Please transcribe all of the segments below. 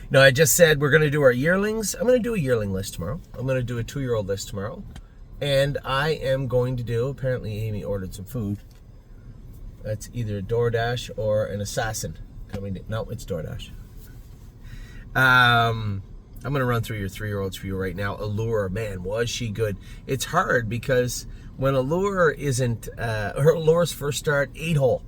No, I just said we're going to do our yearlings. I'm going to do a yearling list tomorrow. I'm going to do a 2-year-old list tomorrow. And I am going to do, apparently Amy ordered some food. That's either a DoorDash or an assassin coming to, no, it's DoorDash. I'm going to run through your 3-year-olds for you right now. Allure, man, was she good. It's hard because when Allure isn't, her Allure's first start, 8-hole.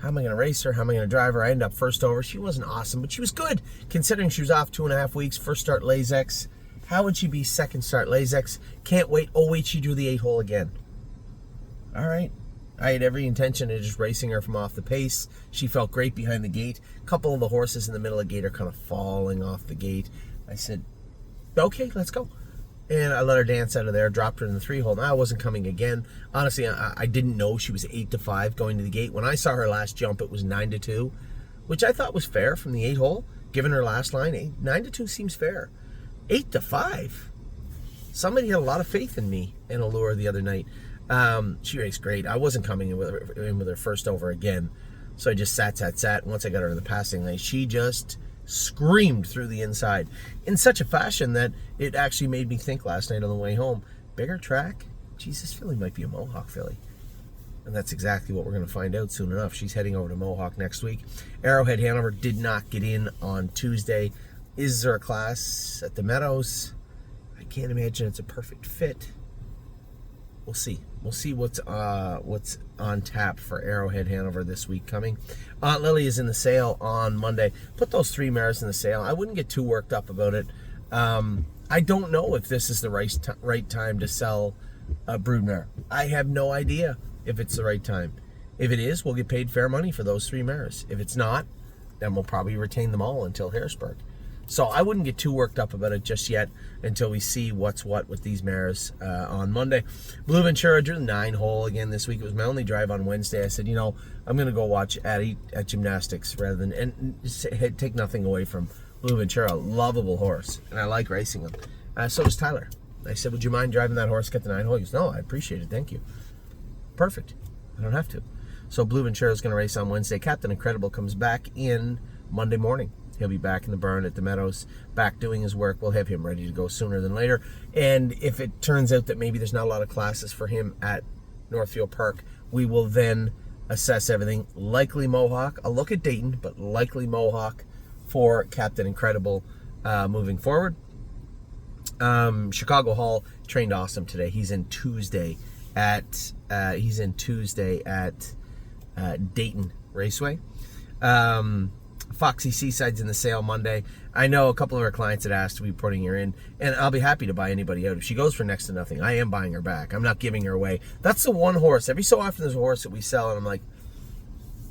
How am I going to race her? How am I going to drive her? I ended up first over. She wasn't awesome, but she was good. Considering she was off 2.5 weeks, first start Lasix. How would she be second start Lasix? Can't wait. Oh, wait, she drew the 8-hole again. All right. I had every intention of just racing her from off the pace. She felt great behind the gate. A couple of the horses in the middle of the gate are kind of falling off the gate. I said, okay, let's go. And I let her dance out of there, dropped her in the 3-hole. Now I wasn't coming again. Honestly, I didn't know she was 8-5 going to the gate. When I saw her last jump, it was 9-2, which I thought was fair from the 8-hole. Given her last line, 9-2 seems fair. 8-5. Somebody had a lot of faith in me in Allure the other night. She raced great. I wasn't coming in with her first over again. So I just sat. Once I got her to the passing lane, she just screamed through the inside in such a fashion that it actually made me think last night on the way home, bigger track? Jesus, filly might be a Mohawk filly. And that's exactly what we're going to find out soon enough. She's heading over to Mohawk next week. Arrowhead Hanover did not get in on Tuesday. Is there a class at the Meadows? I can't imagine it's a perfect fit. We'll see. We'll see what's on tap for Arrowhead Hanover this week coming. Aunt Lily is in the sale on Monday. Put those 3 mares in the sale. I wouldn't get too worked up about it. I don't know if this is the right time to sell a broodmare. I have no idea if it's the right time. If it is, we'll get paid fair money for those 3 mares. If it's not, then we'll probably retain them all until Harrisburg. So I wouldn't get too worked up about it just yet until we see what's what with these mares on Monday. Blue Ventura drew the 9-hole again this week. It was my only drive on Wednesday. I said, I'm going to go watch at gymnastics rather than, and take nothing away from Blue Ventura. Lovable horse, and I like racing him. So does Tyler. I said, would you mind driving that horse, get the 9-hole? He goes, no, I appreciate it, thank you. Perfect. I don't have to. So Blue Ventura is going to race on Wednesday. Captain Incredible comes back in Monday morning. He'll be back in the barn at the Meadows, back doing his work. We'll have him ready to go sooner than later. And if it turns out that maybe there's not a lot of classes for him at Northfield Park, we will then assess everything. Likely Mohawk. I'll look at Dayton, but likely Mohawk for Captain Incredible moving forward. Chicago Hall trained awesome today. He's in Tuesday at Dayton Raceway. Foxy Seaside's in the sale Monday. I know a couple of our clients had asked to be putting her in, and I'll be happy to buy anybody out. If she goes for next to nothing, I am buying her back. I'm not giving her away. That's the one horse. Every so often there's a horse that we sell, and I'm like,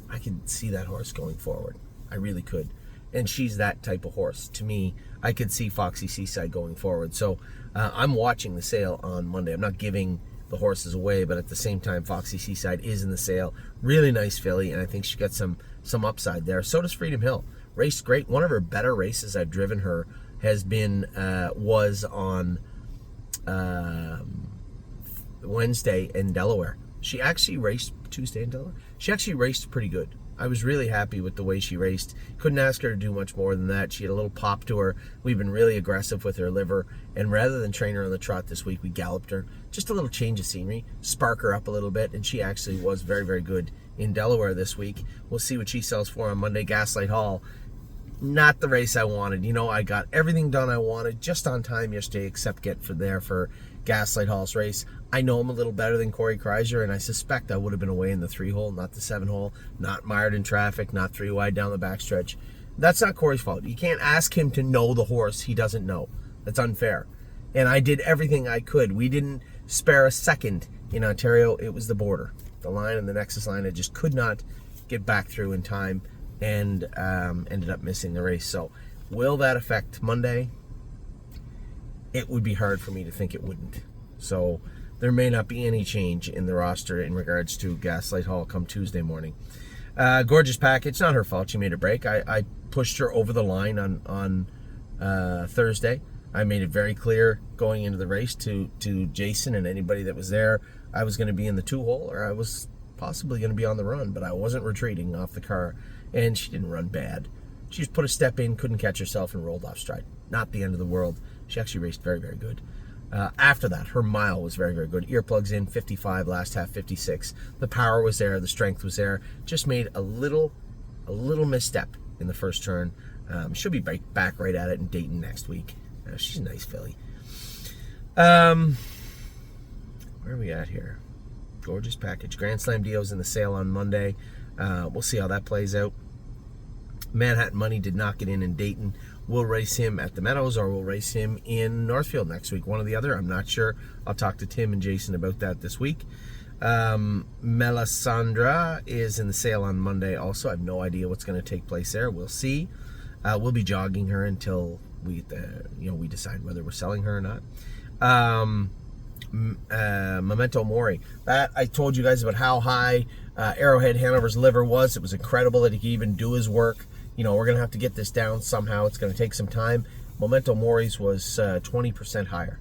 I can see that horse going forward. I really could. And she's that type of horse. To me, I could see Foxy Seaside going forward. So I'm watching the sale on Monday. I'm not giving the horses away, but at the same time, Foxy Seaside is in the sale. Really nice filly, and I think she got some upside there. So does Freedom Hill. Raced great. One of her better races I've driven her has been was on Wednesday in Delaware. She actually raced Tuesday in Delaware. She actually raced pretty good. I was really happy with the way she raced. Couldn't ask her to do much more than that. She had a little pop to her. We've been really aggressive with her liver, and rather than train her on the trot this week, we galloped her. Just a little change of scenery, spark her up a little bit, and she actually was very, very good in Delaware this week. We'll see what she sells for on Monday. Gaslight Hall, not the race I wanted. I got everything done I wanted just on time yesterday, except get for Gaslight Hall's race. I know him a little better than Corey Kreiser, and I suspect I would have been away in the 3-hole, not the 7-hole, not mired in traffic, not 3 wide down the backstretch. That's not Corey's fault. You can't ask him to know the horse he doesn't know. That's unfair. And I did everything I could. We didn't spare a second in Ontario. It was the border. The line and the Nexus line, I just could not get back through in time, and ended up missing the race. So will that affect Monday? It would be hard for me to think it wouldn't. So there may not be any change in the roster in regards to Gaslight Hall come Tuesday morning. Gorgeous Package, not her fault. She made a break. I pushed her over the line on Thursday. I made it very clear going into the race to Jason and anybody that was there, I was going to be in the 2-hole, or I was possibly going to be on the run, but I wasn't retreating off the car, and she didn't run bad. She just put a step in, couldn't catch herself, and rolled off stride. Not the end of the world. She actually raced very, very good. After that, her mile was very, very good. Earplugs in, 55, last half 56. The power was there, the strength was there. Just made a little misstep in the first turn. She'll be back right at it in Dayton next week. She's a nice filly. Where are we at here? Gorgeous package. Grand Slam Dio's in the sale on Monday. We'll see how that plays out. Manhattan Money did not get in Dayton. We'll race him at the Meadows, or we'll race him in Northfield next week. One or the other. I'm not sure. I'll talk to Tim and Jason about that this week. Melisandre is in the sale on Monday also. I have no idea what's going to take place there. We'll see. We'll be jogging her until we decide whether we're selling her or not. Memento Mori. That I told you guys about how high Arrowhead Hanover's liver was. It was incredible that he could even do his work. We're going to have to get this down somehow. It's going to take some time. Memento Mori's was 20% higher.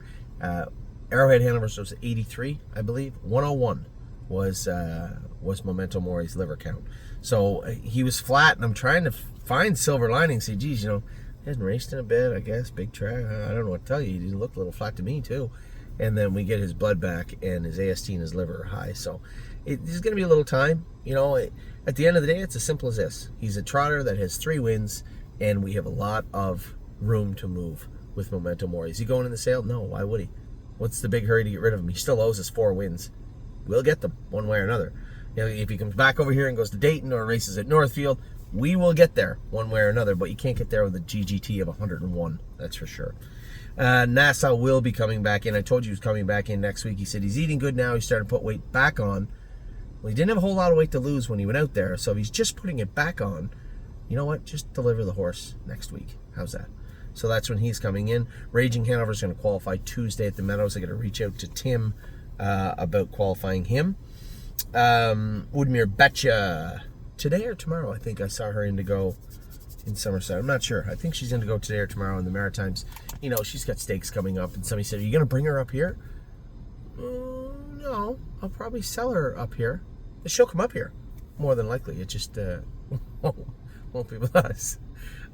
Arrowhead Hanover's was 83, I believe. 101 was Memento Mori's liver count. So he was flat, and I'm trying to find silver linings. Say, geez, he hasn't raced in a bit, I guess. Big track. I don't know what to tell you. He looked a little flat to me, too. And then we get his blood back, and his AST and his liver are high. So there's going to be a little time. At the end of the day, it's as simple as this. He's a trotter that has 3 wins, and we have a lot of room to move with Memento Mori. Is he going in the sale? No, why would he? What's the big hurry to get rid of him? He still owes us 4 wins. We'll get them one way or another. If he comes back over here and goes to Dayton or races at Northfield, we will get there one way or another, but you can't get there with a GGT of 101, that's for sure. Nassau will be coming back in. I told you he was coming back in next week. He said he's eating good now. He's starting to put weight back on. Well, he didn't have a whole lot of weight to lose when he went out there, so if he's just putting it back on, you know what? Just deliver the horse next week. How's that? So that's when he's coming in. Raging Hanover's going to qualify Tuesday at the Meadows. I got to reach out to Tim about qualifying him. Woodmere Betcha today or tomorrow. I think I saw her in to go in Somerset. I'm not sure. I think she's going to go today or tomorrow in the Maritimes. She's got stakes coming up, and somebody said, "Are you going to bring her up here?" No, I'll probably sell her up here. She'll come up here, more than likely. It just won't be with us.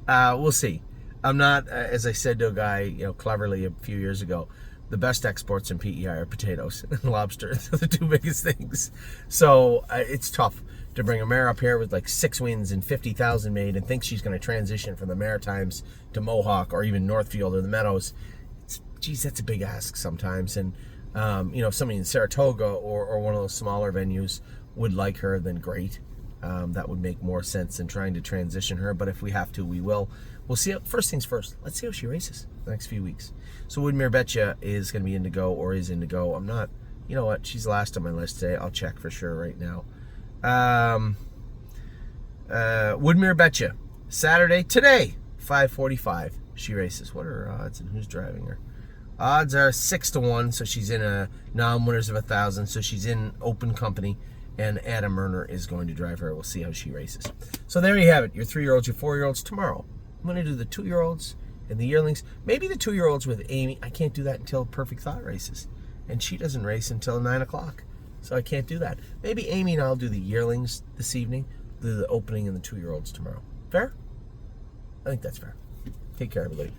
We'll see. I'm not, as I said to a guy, cleverly a few years ago, the best exports in PEI are potatoes and lobster. They're the 2 biggest things. So it's tough to bring a mare up here with like 6 wins and 50,000 made and think she's going to transition from the Maritimes to Mohawk or even Northfield or the Meadows. Geez, that's a big ask sometimes. And, somebody in Saratoga or one of those smaller venues would like her, then great. That would make more sense than trying to transition her. But if we have to, we will. We'll see. First things first. Let's see how she races the next few weeks. So Woodmere Betcha is going to be in to go or is in to go. I'm not. You know what? She's last on my list today. I'll check for sure right now. Woodmere Betcha. Saturday, today, 5:45. She races. What are her odds and who's driving her? Odds are 6-1, so she's in a non-winners of 1,000, so she's in open company, and Adam Murner is going to drive her. We'll see how she races. So there you have it, your 3-year-olds, your 4-year-olds. Tomorrow, I'm going to do the 2-year-olds and the yearlings. Maybe the 2-year-olds with Amy. I can't do that until Perfect Thought races, and she doesn't race until 9 o'clock, so I can't do that. Maybe Amy and I'll do the yearlings this evening, do the opening and the 2-year-olds tomorrow. Fair? I think that's fair. Take care, everybody.